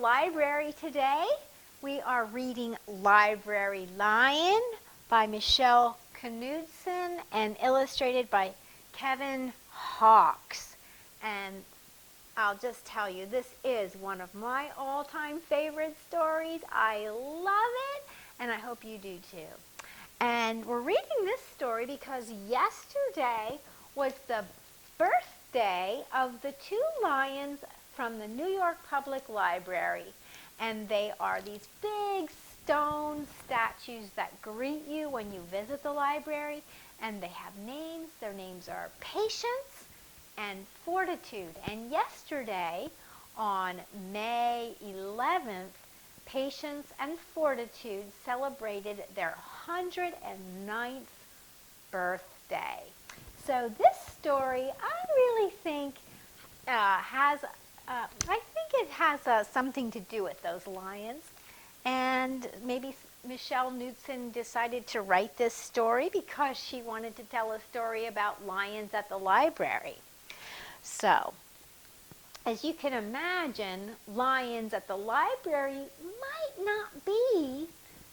library today. We are reading Library Lion by Michelle Knudsen and illustrated by Kevin Hawkes. And I'll just tell you, this is one of my all-time favorite stories. I love it, and I hope you do too. And we're reading this story because yesterday was the birthday of the two lions from the New York Public Library. And they are these big stone statues that greet you when you visit the library. And they have names. Their names are Patience and Fortitude. And yesterday, on May 11th, Patience and Fortitude celebrated their 109th birthday. So this story, I really think it has something to do with those lions. And maybe Michelle Knudsen decided to write this story because she wanted to tell a story about lions at the library. So, as you can imagine, lions at the library might not be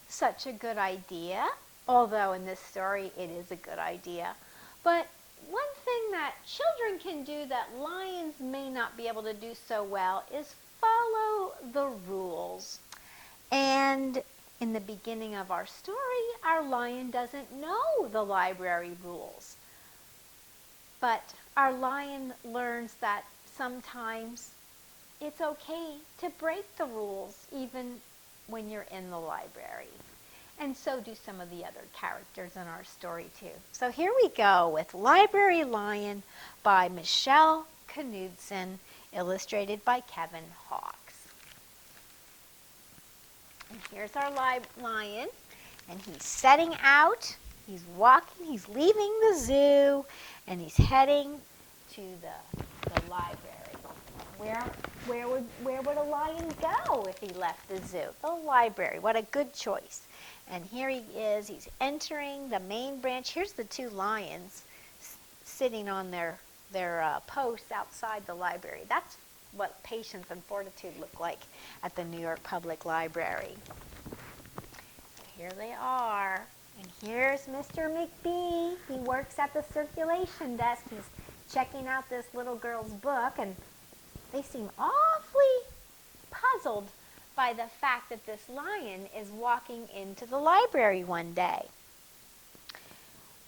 such a good idea, although in this story it is a good idea. But one thing that children can do that lions may not be able to do so well is follow the rules. And in the beginning of our story, our lion doesn't know the library rules. But our lion learns that sometimes it's okay to break the rules even when you're in the library. And so do some of the other characters in our story too. So here we go with Library Lion by Michelle Knudsen, illustrated by Kevin Hawkes. And here's our lion, and he's setting out, he's walking, he's leaving the zoo, and he's heading to the library. Where would a lion go if he left the zoo? The library. What a good choice. And here he is. He's entering the main branch. Here's the two lions sitting on their posts outside the library. That's what Patience and Fortitude look like at the New York Public Library. So here they are. And here's Mr. McBee. He works at the circulation desk. He's checking out this little girl's book, and they seem awfully puzzled by the fact that this lion is walking into the library one day.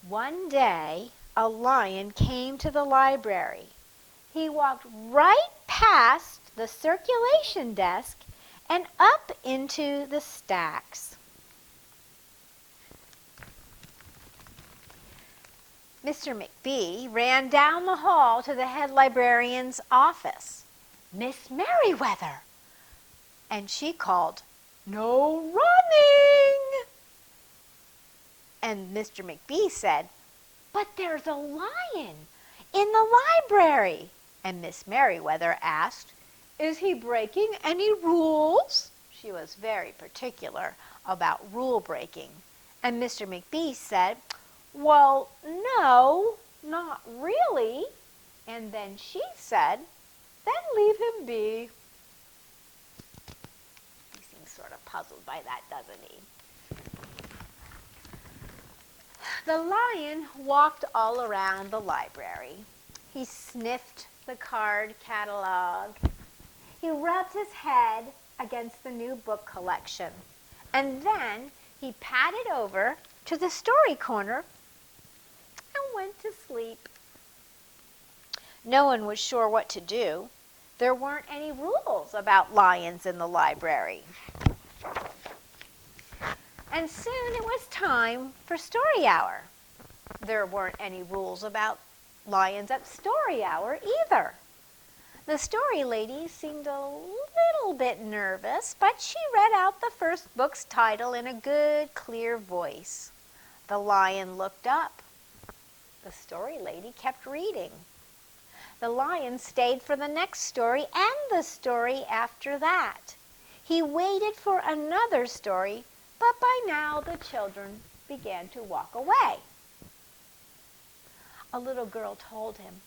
One day, a lion came to the library. He walked right past the circulation desk and up into the stacks. Mr. McBee ran down the hall to the head librarian's office. Miss Merriweather! And she called, "No running!" And Mr. McBee said, "But there's a lion in the library." And Miss Merriweather asked, "Is he breaking any rules?" She was very particular about rule breaking. And Mr. McBee said, "Well, no, not really." And then she said, "Then leave him be." He seems sort of puzzled by that, doesn't he? The lion walked all around the library. He sniffed the card catalog. He rubbed his head against the new book collection. And then he padded over to the story corner and went to sleep. No one was sure what to do. There weren't any rules about lions in the library. And soon it was time for story hour. There weren't any rules about lions at story hour either. The story lady seemed a little bit nervous, but she read out the first book's title in a good, clear voice. The lion looked up. The story lady kept reading. The lion stayed for the next story and the story after that. He waited for another story, but by now the children began to walk away. A little girl told him,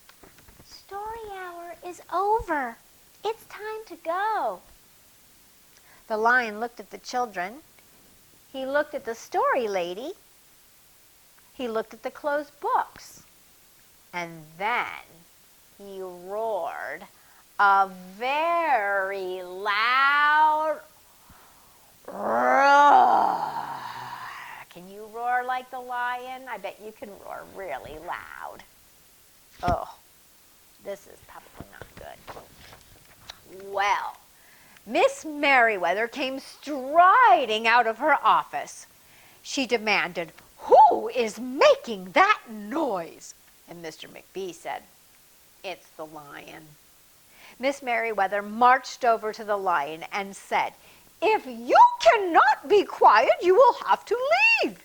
"Story hour is over. It's time to go." The lion looked at the children. He looked at the story lady. He looked at the closed books. And then he roared a very loud roar. Can you roar like the lion? I bet you can roar really loud. Oh, this is probably not good. Well, Miss Merriweather came striding out of her office. She demanded, "Who is making that noise?" And Mr. McBee said, "It's the lion." Miss Merriweather marched over to the lion and said, "If you cannot be quiet, you will have to leave."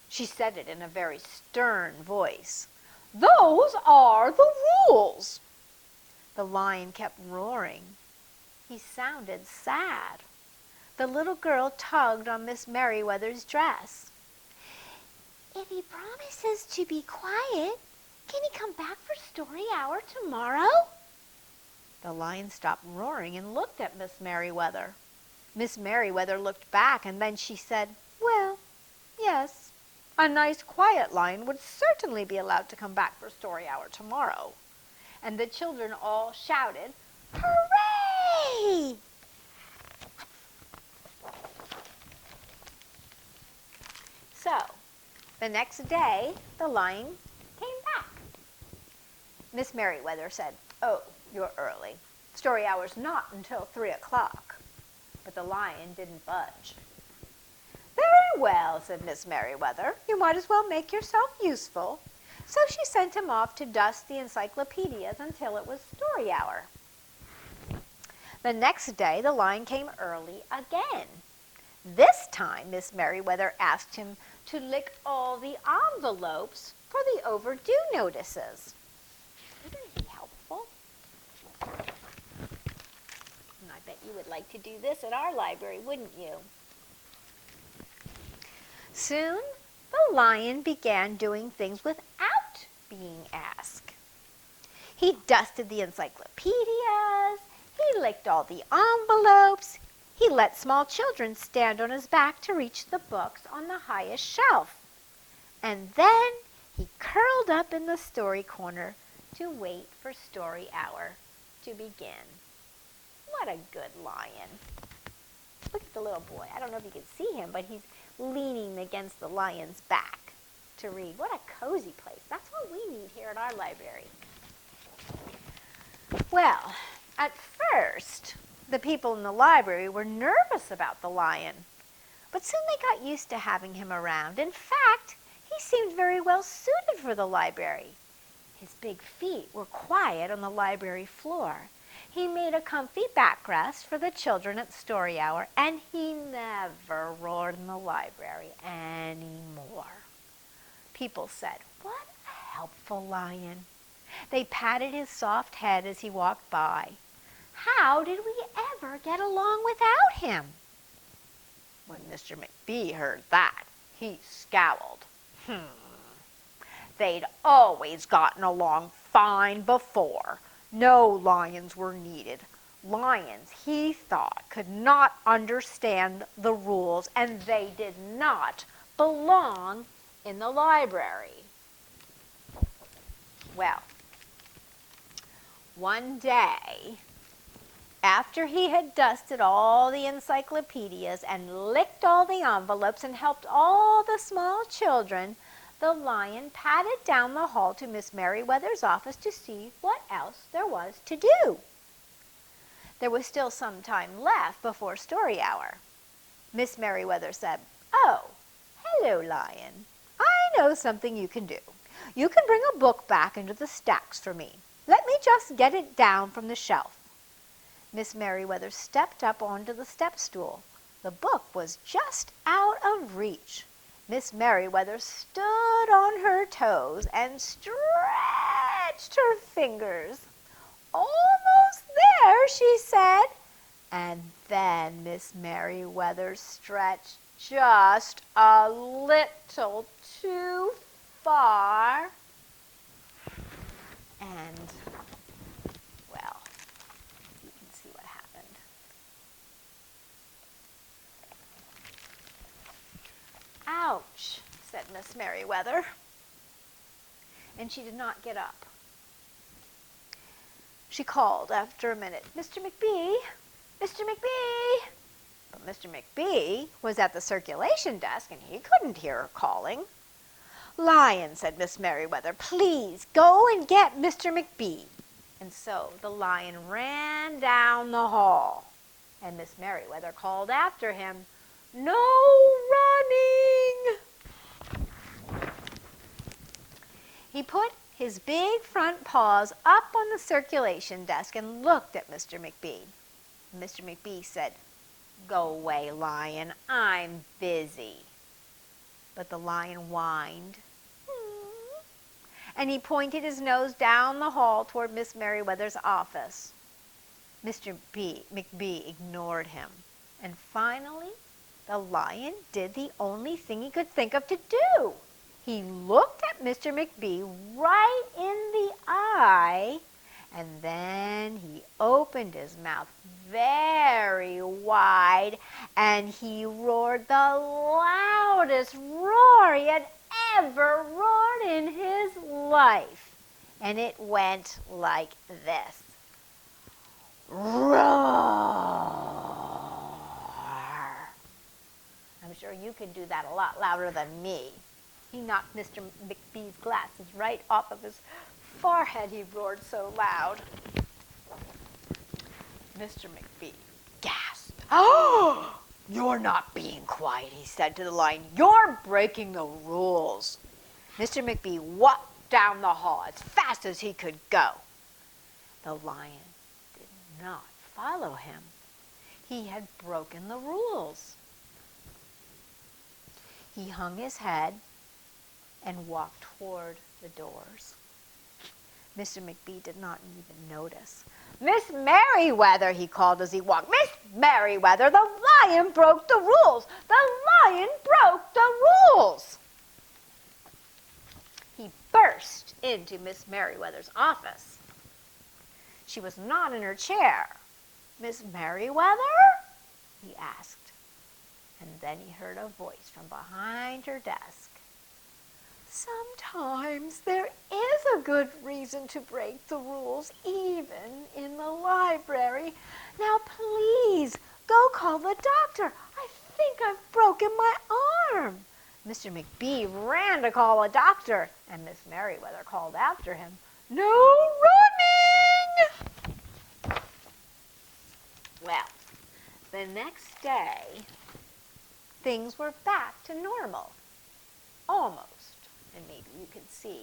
She said it in a very stern voice. "Those are the rules." The lion kept roaring. He sounded sad. The little girl tugged on Miss Merriweather's dress. "If he promises to be quiet, can he come back for story hour tomorrow?" The lion stopped roaring and looked at Miss Merriweather. Miss Merriweather looked back, and then she said, "Well, yes, a nice quiet lion would certainly be allowed to come back for story hour tomorrow." And the children all shouted, "Hooray!" So, the next day, the lion came back. Miss Merriweather said, "Oh, you're early. Story hour's not until 3 o'clock." But the lion didn't budge. "Very well," said Miss Merriweather. "You might as well make yourself useful." So she sent him off to dust the encyclopedias until it was story hour. The next day, the lion came early again. This time, Miss Merriweather asked him to lick all the envelopes for the overdue notices. Wouldn't it be helpful? And I bet you would like to do this at our library, wouldn't you? Soon, the lion began doing things without being asked. He dusted the encyclopedias. He licked all the envelopes. He let small children stand on his back to reach the books on the highest shelf. And then he curled up in the story corner to wait for story hour to begin. What a good lion. Look at the little boy. I don't know if you can see him, but he's leaning against the lion's back to read. What a cozy place. That's what we need here at our library. Well, at first, the people in the library were nervous about the lion, but soon they got used to having him around. In fact, he seemed very well suited for the library. His big feet were quiet on the library floor. He made a comfy backrest for the children at story hour, and he never roared in the library anymore. People said, "What a helpful lion." They patted his soft head as he walked by. How did we ever get along without him? When Mr. McBee heard that, he scowled. They'd always gotten along fine before. No lions were needed. Lions, he thought, could not understand the rules, and they did not belong in the library. Well, one day, after he had dusted all the encyclopedias and licked all the envelopes and helped all the small children, the lion padded down the hall to Miss Merriweather's office to see what else there was to do. There was still some time left before story hour. Miss Merriweather said, "Oh, hello, Lion. I know something you can do. You can bring a book back into the stacks for me. Let me just get it down from the shelf." Miss Merriweather stepped up onto the step stool. The book was just out of reach. Miss Merriweather stood on her toes and stretched her fingers. "Almost there," she said. And then Miss Merriweather stretched just a little too far. And, well, you can see what happened. Miss Merriweather. And she did not get up. She called after a minute, Mr. McBee, Mr. McBee. But Mr. McBee was at the circulation desk and he couldn't hear her calling. Lion, said Miss Merriweather, please go and get Mr. McBee. And so the lion ran down the hall. And Miss Merriweather called after him, no running! He put his big front paws up on the circulation desk and looked at Mr. McBee. Mr. McBee said, go away, Lion, I'm busy. But the lion whined, and he pointed his nose down the hall toward Miss Merriweather's office. Mr. McBee ignored him, and finally the lion did the only thing he could think of to do. He looked at Mr. McBee right in the eye, and then he opened his mouth very wide, and he roared the loudest roar he had ever roared in his life. And it went like this. Roar! I'm sure you could do that a lot louder than me. He knocked Mr. McBee's glasses right off of his forehead. He roared so loud. Mr. McBee gasped. Oh, you're not being quiet, he said to the lion. You're breaking the rules. Mr. McBee walked down the hall as fast as he could go. The lion did not follow him. He had broken the rules. He hung his head and walked toward the doors. Mr. McBee did not even notice. Miss Merriweather, he called as he walked. Miss Merriweather, the lion broke the rules. The lion broke the rules. He burst into Miss Merriweather's office. She was not in her chair. Miss Merriweather? He asked. And then he heard a voice from behind her desk. Sometimes there is a good reason to break the rules, even in the library. Now please, go call the doctor. I think I've broken my arm. Mr. McBee ran to call a doctor, and Miss Merriweather called after him, no running! Well, the next day, things were back to normal, almost. And maybe you can see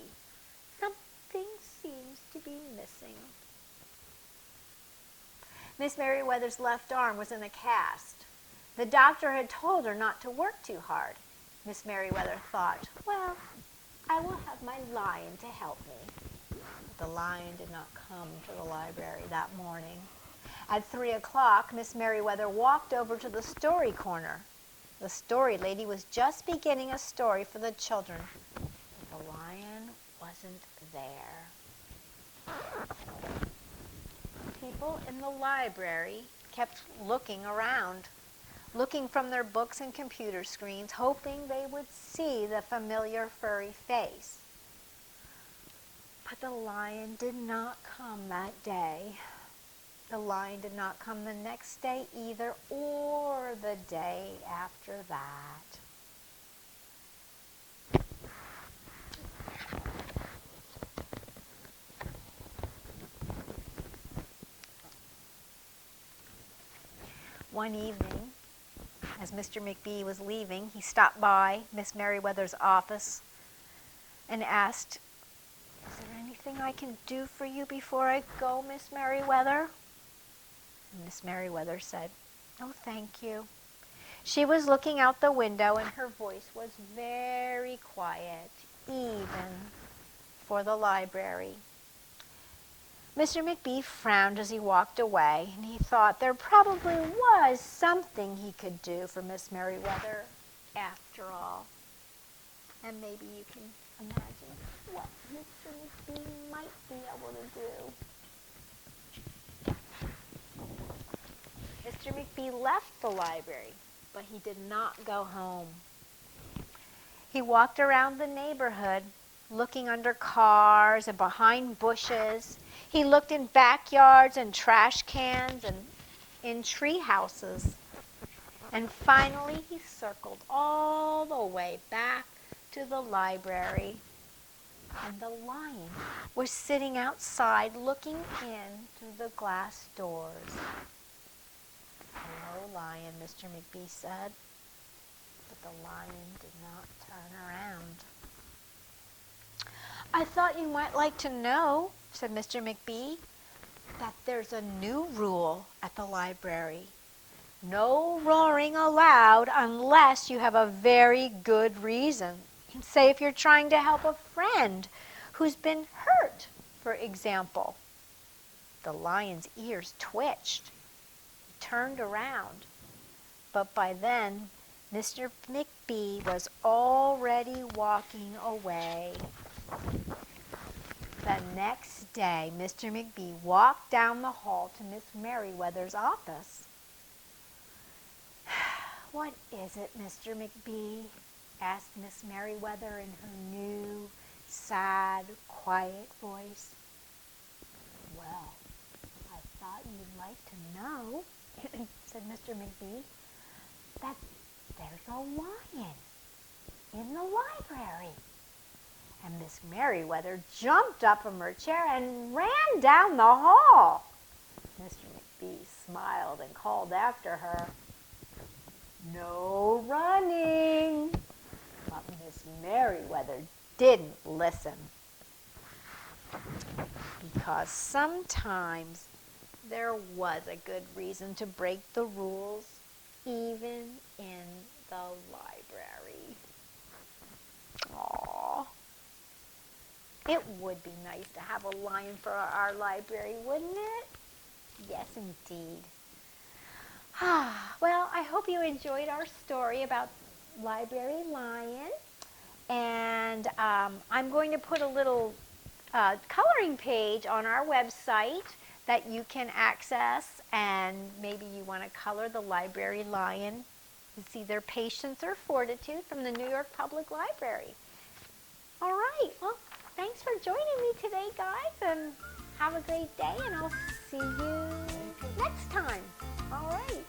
something seems to be missing. Miss Merriweather's left arm was in a cast. The doctor had told her not to work too hard. Miss Merriweather thought, well, I will have my lion to help me. But the lion did not come to the library that morning. At 3 o'clock, Miss Merriweather walked over to the story corner. The story lady was just beginning a story for the children. But the lion wasn't there. People in the library kept looking around, looking from their books and computer screens, hoping they would see the familiar furry face. But the lion did not come that day. The lion did not come the next day either, or the day after that. One evening, as Mr. McBee was leaving, he stopped by Miss Merriweather's office and asked, is there anything I can do for you before I go, Miss Merriweather? And Miss Merriweather said, oh, thank you. She was looking out the window, and her voice was very quiet, even for the library. Mr. McBee frowned as he walked away, and he thought there probably was something he could do for Miss Merriweather after all. And maybe you can imagine what Mr. McBee might be able to do. Mr. McBee left the library, but he did not go home. He walked around the neighborhood, looking under cars and behind bushes. He looked in backyards and trash cans and in tree houses. And finally, he circled all the way back to the library. And the lion was sitting outside looking in through the glass doors. "Hello, lion," Mr. McBee said. But the lion did not turn around. "I thought you might like to know," said Mr. McBee, "that there's a new rule at the library. No roaring allowed unless you have a very good reason. Say if you're trying to help a friend who's been hurt, for example." The lion's ears twitched. He turned around. But by then, Mr. McBee was already walking away. The next day, Mr. McBee walked down the hall to Miss Merriweather's office. "What is it, Mr. McBee?" asked Miss Merriweather in her new, sad, quiet voice. "Well, I thought you'd like to know," said Mr. McBee, "that there's a lion in the library." And Miss Merriweather jumped up from her chair and ran down the hall. Mr. McBee smiled and called after her, "No running." But Miss Merriweather didn't listen. Because sometimes there was a good reason to break the rules, even in the library. Aww. It would be nice to have a lion for our library, wouldn't it? Yes, indeed. Well, I hope you enjoyed our story about Library Lion. And I'm going to put a little coloring page on our website that you can access. And maybe you want to color the Library Lion. It's either Patience or Fortitude from the New York Public Library. All right. Well, thanks for joining me today, guys. And have a great day. And I'll see you next time. All right.